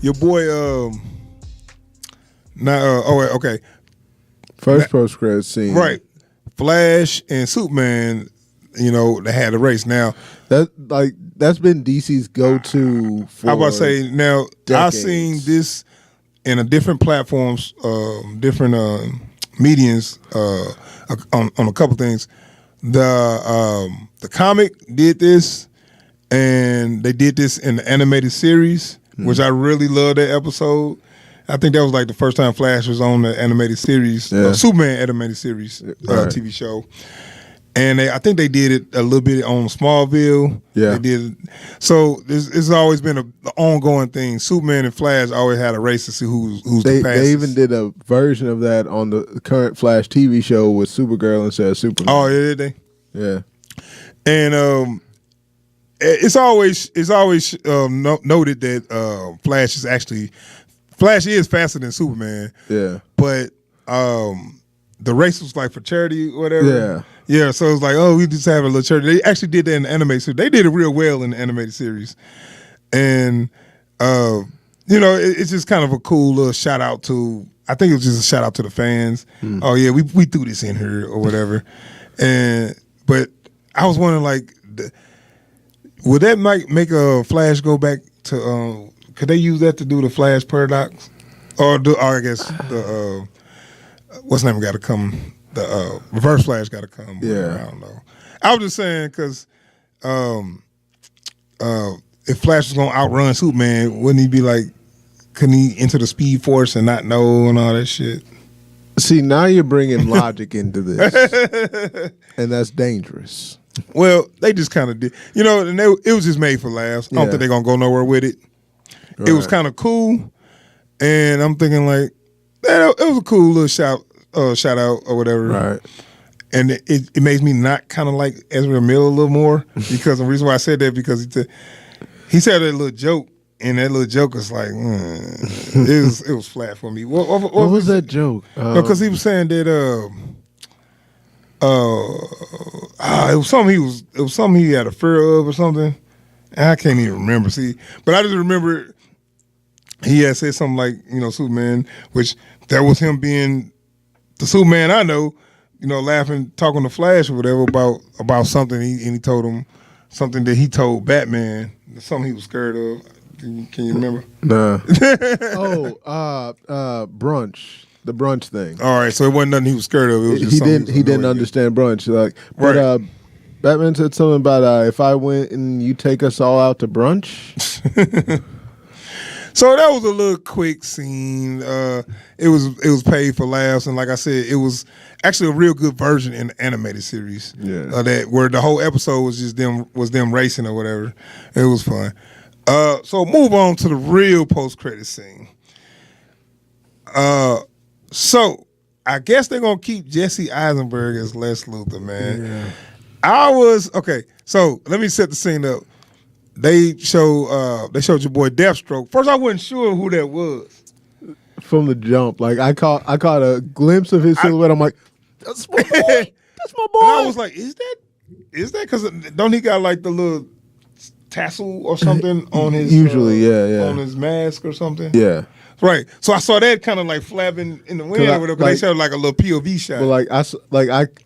your boy. Okay. First post credit scene. Right. Flash and Superman. They had a race. Now that's been DC's go-to. For how about say now? decades. I've seen this in a different platforms, different mediums on a couple things. The comic did this, and they did this in the animated series, which I really love that episode. I think that was like the first time Flash was on the animated series, Superman animated series TV show. And I think they did it a little bit on Smallville. Yeah, they did. So it's always been an ongoing thing. Superman and Flash always had a race to see who's the fastest. They even did a version of that on the current Flash TV show with Supergirl instead of Superman. Oh, yeah, did they? Yeah. And it's always noted that Flash is faster than Superman. Yeah. But the race was like for charity or whatever. Yeah. Yeah, so it's like, we just have a little charity. They actually did that in the animated series. They did it real well in the animated series. And, it's just kind of a cool little shout out to, I think it was just a shout out to the fans. Oh, yeah, we threw this in here or whatever. But I was wondering, like, would that make a Flash go back to, could they use that to do the Flash paradox? Or I guess the, what's the name got to come? The Reverse Flash got to come. Yeah, I don't know. I was just saying because if Flash was gonna outrun Superman, wouldn't he be like? Couldn't he enter the Speed Force and not know and all that shit? See, now you're bringing logic into this, and that's dangerous. Well, they just kind of did, and it was just made for laughs. I don't think they're gonna go nowhere with it. Right. It was kind of cool, and I'm thinking like, it was a cool little shout out or whatever. Right. And it makes me not kind of like Ezra Miller a little more because the reason why I said that because he said that little joke and that little joke was like it was flat for me. What was that joke? No, because he was saying that it was something he had a fear of or something. And I can't even remember. See, but I just remember he had said something like Superman, which that was him being the Superman I know, laughing, talking to Flash or whatever about something. And he told him something that he told Batman, something he was scared of. Can you remember? Nah. Brunch. The brunch thing. All right, so it wasn't nothing he was scared of. It was just he didn't understand brunch. But Batman said something about if I went and you take us all out to brunch. So that was a little quick scene. It was paid for laughs, and like I said, it was actually a real good version in the animated series. Yeah, that where the whole episode was just them racing or whatever. It was fun. So move on to the real post credit scene. So I guess they're gonna keep Jesse Eisenberg as Lex Luthor, man. Yeah. Okay. So let me set the scene up. They showed your boy Deathstroke. First, I wasn't sure who that was from the jump. Like I caught a glimpse of his silhouette. I'm like, that's my boy. That's my boy. And I was like, is that? Because don't he got like the little tassel or something on his usually on his mask or something? Yeah. Right, so I saw that kind of like flapping in the wind or whatever. They showed like a little POV shot. Well,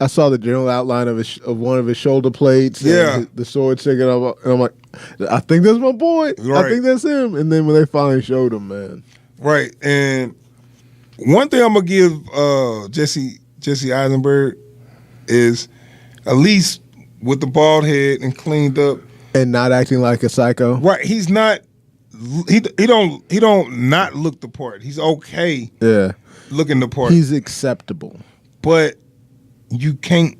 I saw the general outline of one of his shoulder plates. Yeah, and the sword sticking up, and I'm like, I think that's my boy. Right. I think that's him. And then when they finally showed him, man. Right, and one thing I'm gonna give Jesse Eisenberg is at least with the bald head and cleaned up and not acting like a psycho. Right, he's not. He don't not look the part. He's okay. Yeah, looking the part. He's acceptable, but you can't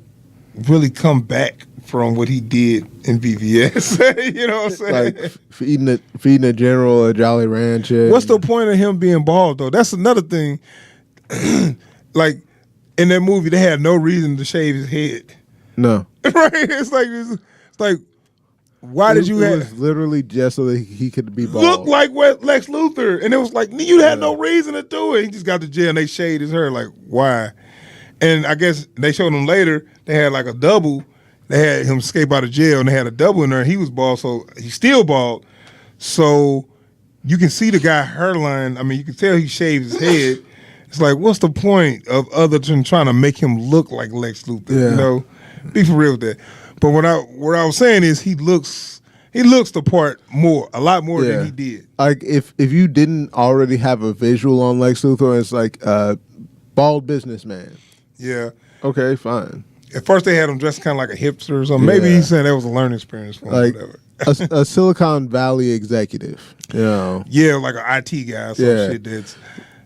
really come back from what he did in BVS. You know what I'm saying? Like feeding a general a Jolly Rancher. What's the point of him being bald though? That's another thing. Like in that movie, they had no reason to shave his head. No, right? It's like. Why did you have? It was literally just so that he could be bald. Look like Lex Luthor, and it was like you had no reason to do it. He just got to jail and they shaved his hair. Like why? And I guess they showed him later. They had like a double. They had him escape out of jail, and they had a double in there. And he was bald, so he's still bald. So you can see the guy hairline. I mean, you can tell he shaved his head. It's like, what's the point of other than trying to make him look like Lex Luthor? Yeah. You know, be for real with that. But what I was saying is he looks the part a lot more than he did. Like if you didn't already have a visual on Lex Luthor, it's like bald businessman. Yeah. Okay, fine. At first they had him dressed kind of like a hipster or something. Maybe he's saying that was a learning experience for him. Like Whatever. a Silicon Valley executive. You know. Yeah, like an IT guy or some Yeah. shit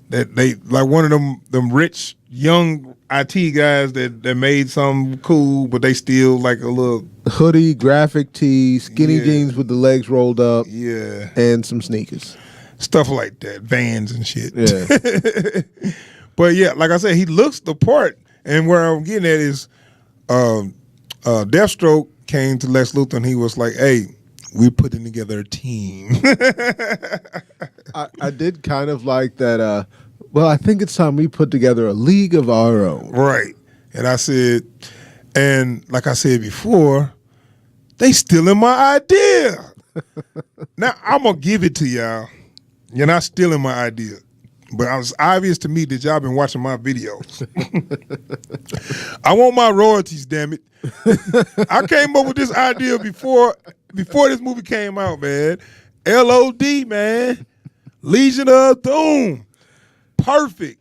that they like one of them rich young IT guys that made something cool, but they still like a little Hoodie, graphic tee, skinny Yeah. jeans with the legs rolled up, yeah and some sneakers. stuff like that, Vans and shit. Yeah. But yeah, like I said, he looks the part, and where I'm getting at is, Deathstroke came to Lex Luthor and he was like, "Hey, we're putting together a team." I did kind of like that. Well, I think it's time we put together a league of our own. Right. And I said, and like I said before, they stealing my idea. Now I'm gonna give it to y'all. You're not stealing my idea. But it was obvious to me that y'all been watching my videos. I want my royalties, damn it. I came up with this idea before this movie came out, man. LOD, man. Legion of Doom. Perfect.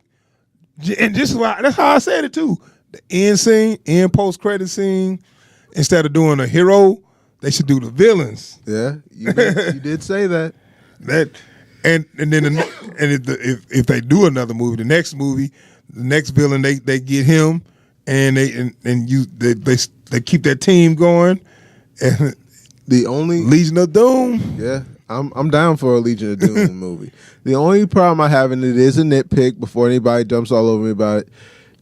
And that's how I said it too. The end scene, end post-credit scene, instead of doing a hero, they should do the villains. Yeah, you did say that. And then if they do another movie, the next villain they get him, and they keep that team going. And The only Legion of Doom. Yeah, I'm down for a Legion of Doom movie. The only problem I have, and it is a nitpick before anybody jumps all over me about it,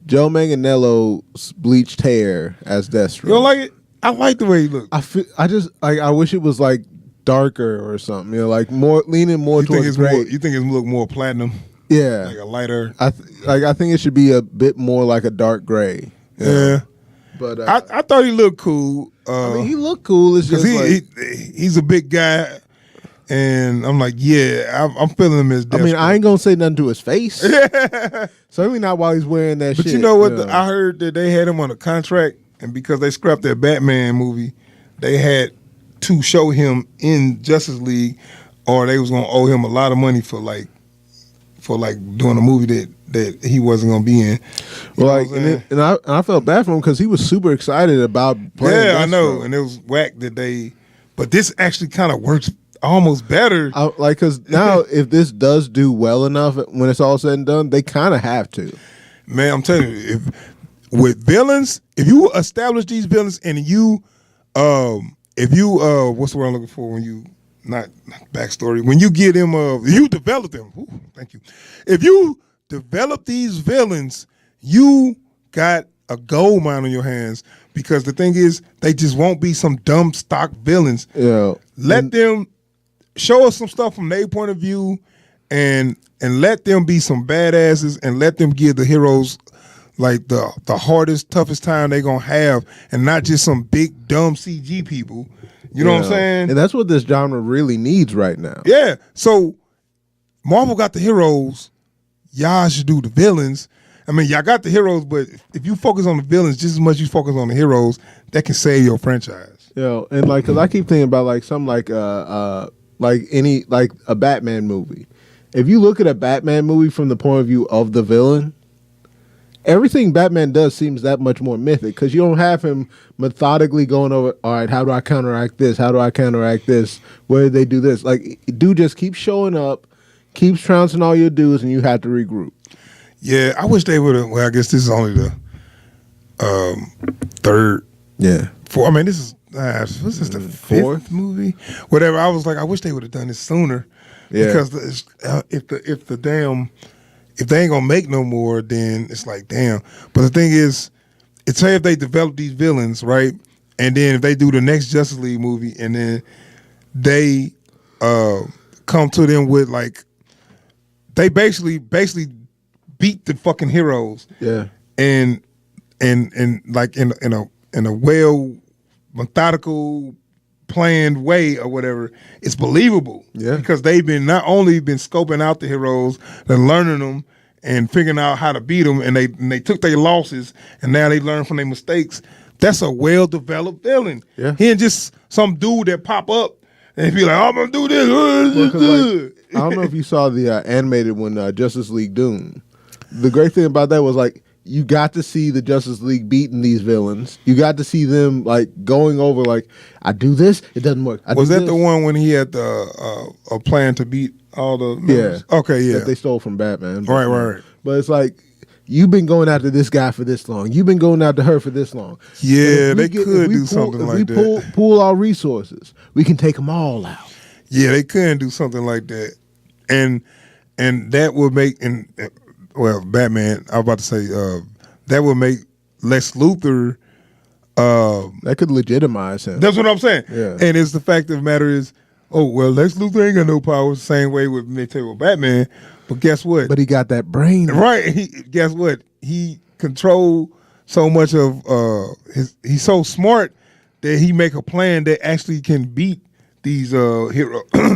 Joe Manganiello's bleached hair as Deathstroke. You don't like it? I like the way he looks. I wish it was like darker or something. You know, like more leaning more You think towards it's gray. more? You think it's look more platinum, Yeah, like a lighter? I think it should be a bit more like a dark gray. you know? Yeah. But I thought he looked cool. I mean, he looked cool. It's Because just he's a big guy, and I'm like, yeah, I'm feeling him as I mean, Deathstroke. I ain't gonna say nothing to his face. Certainly not while he's wearing that But shit. you know what? know. I heard that they had him on a contract, and because they scrapped that Batman movie, they had to show him in Justice League, or they was gonna owe him a lot of money for doing a movie that he wasn't gonna be in. You know what I'm saying? and I felt bad for him because he was super excited about playing. Yeah, I know, Deathstroke. and it was whack that they. But this actually kind of works almost better. Because now if this does do well enough when it's all said and done, they kind of have to. Man, I'm telling you, with villains, if you establish these villains and what's the word I'm looking for when you not backstory, when you get them you develop them. Ooh, thank you. If you develop these villains, you got a gold mine on your hands, because the thing is, they just won't be some dumb stock villains. Yeah, Let them show us some stuff from their point of view, and let them be some badasses, and let them give the heroes like the hardest, toughest time they gonna have, and not just some big dumb CG people. You know what I'm saying? And that's what this genre really needs right now. Yeah. So Marvel got the heroes. Y'all should do the villains. I mean, y'all got the heroes, but if you focus on the villains just as much as you focus on the heroes, that can save your franchise. And like, cause I keep thinking about like some like a Batman movie. If you look at a Batman movie from the point of view of the villain, everything Batman does seems that much more mythic, because you don't have him methodically going over, all right, how do I counteract this? How do I counteract this? Where did they do this? Like, dude just keeps showing up, keeps trouncing all your dudes, and you have to regroup. Yeah, I wish they would have. Well, I guess this is only the third. Yeah. Four. I mean, this is what's this, the fourth movie? Whatever. I was like, I wish they would have done this sooner. Yeah. Because if they ain't gonna make no more, then it's like, damn. But the thing is, it's say if they develop these villains, right, and then if they do the next Justice League movie, and then they come to them with like, they basically beat the fucking heroes. Yeah. And like in a well methodical planned way or whatever, it's believable. Yeah. Because they've been not only been scoping out the heroes, they're learning them and figuring out how to beat them, and they took their losses, and now they learn from their mistakes. That's a well-developed villain. Yeah. He ain't just some dude that pop up and be like, I'm going to do this. Well, 'cause, like, I don't know if you saw the animated one, Justice League Doom. The great thing about that was, like, you got to see the Justice League beating these villains. You got to see them, like, going over, like, I do this, it doesn't work. Was that the one when he had a plan to beat all the members? Yeah. Okay, yeah. That they stole from Batman. Right. But it's like, you've been going after this guy for this long. You've been going after her for this long. Yeah, they could do something like that. If we pool our resources, we can take them all out. Yeah, they could do something like that. And that would make, Batman, I was about to say, that would make Lex Luthor. That could legitimize him. That's what I'm saying. Yeah. And it's the fact of the matter is, Lex Luthor ain't got no powers. Same way with Batman. But guess what? But he got that brain. Right. Guess what? He controlled so much of he's so smart that he make a plan that actually can beat these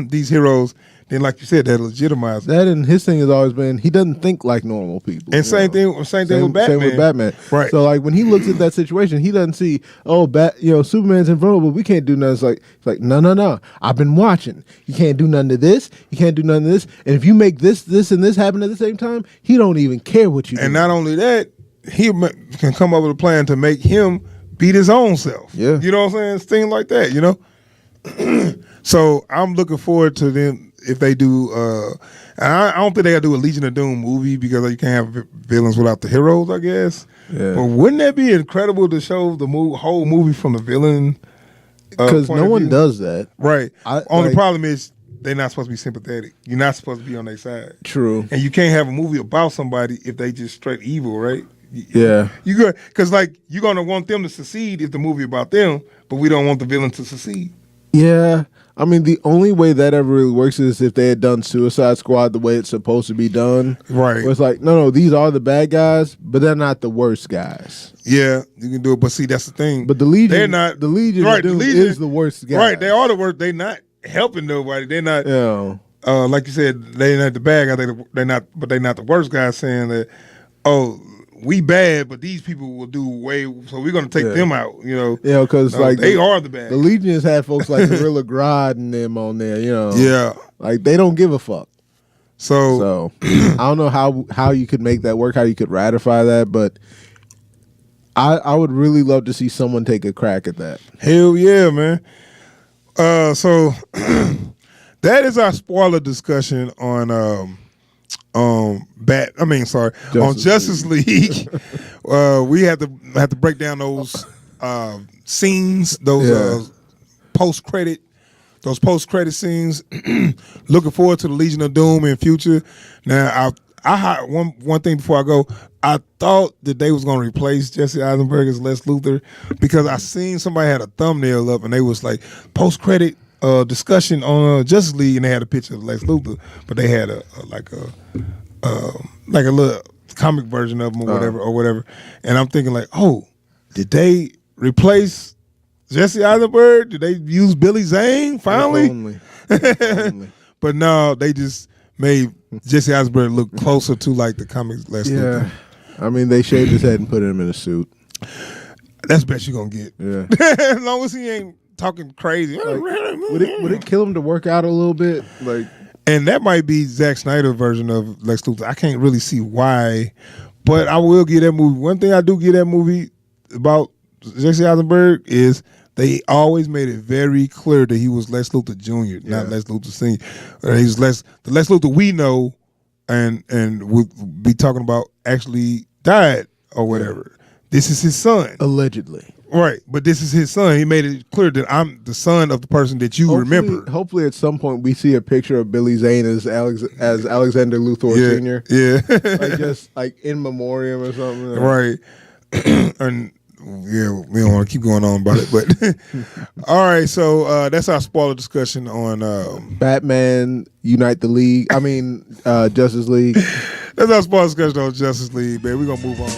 these heroes. Then, like you said, that legitimizes that. And his thing has always been he doesn't think like normal people. And same thing with Batman. Same with Batman. Right. So like when he looks at that situation, he doesn't see, Superman's invulnerable. We can't do nothing. It's like no. I've been watching. You can't do nothing to this. You can't do nothing to this. And if you make this, and this happen at the same time, he don't even care what you do. And not only that, he can come up with a plan to make him beat his own self. Yeah. You know what I'm saying? Things like that, you know? So I'm looking forward to them if they do. I don't think they got to do a Legion of Doom movie because you can't have villains without the heroes, I guess. Yeah. But wouldn't that be incredible to show the whole movie from the villain? Because no one does that. Right. The Only problem is they're not supposed to be sympathetic. You're not supposed to be on their side. True. And you can't have a movie about somebody if they just straight evil, right? Yeah. You good? Because like you're gonna want them to succeed if the movie about them, but we don't want the villain to succeed. Yeah. I mean, the only way that ever really works is if they had done Suicide Squad the way it's supposed to be done. Right. Where it's like, no, these are the bad guys, but they're not the worst guys. Yeah, you can do it, but see, that's the thing. But the Legion, they're not the Legion, right. The Legion is the worst guys. Right, they are the worst. They're not helping nobody. They're not. Yeah. Like you said, they're not the bad guys. They're not, but they're not the worst guys. Saying that, we bad, but these people will do way. So we're gonna take them out. You know. Yeah, because like they are the bad. The Legion has had folks like Gorilla Grodd and them on there. You know. Yeah. Like they don't give a fuck. So I don't know how you could make that work, how you could ratify that, but I would really love to see someone take a crack at that. Hell yeah, man. So that is our spoiler discussion on Justice League. We have to break down those scenes, those post credit scenes. Looking forward to the Legion of Doom in future. Now, I one thing before I go. I thought that they was gonna replace Jesse Eisenberg as Lex Luthor because I seen somebody had a thumbnail up and they was like post credit discussion on Justice League and they had a picture of Lex Luthor, but they had a little comic version of him or whatever. And I'm thinking like, did they replace Jesse Eisenberg? Did they use Billy Zane finally? Only. But no, they just made Jesse Eisenberg look closer to like the comics Lex Luthor. I mean, they shaved his head and put him in a suit. That's the best you're gonna get. Yeah. As long as he ain't talking crazy. Like, would it kill him to work out a little bit? Like, and that might be Zack Snyder's version of Lex Luthor. I can't really see why, but I will give that movie. One thing I do give that movie about Jesse Eisenberg is they always made it very clear that he was Lex Luthor Jr., not Lex Luthor Sr. He's the Lex Luthor we know and we'll be talking about actually died or whatever. This is his son. Allegedly. Right, but this is his son. He made it clear that I'm the son of the person that you remember. Hopefully, at some point, we see a picture of Billy Zane as Alexander Luthor Jr. Yeah, like just like in memoriam or something. Right, and yeah, we don't want to keep going on about it, but all right. So that's our spoiler discussion on Batman Unite the League. I mean, Justice League. That's our spoiler discussion on Justice League, man. We're gonna move on.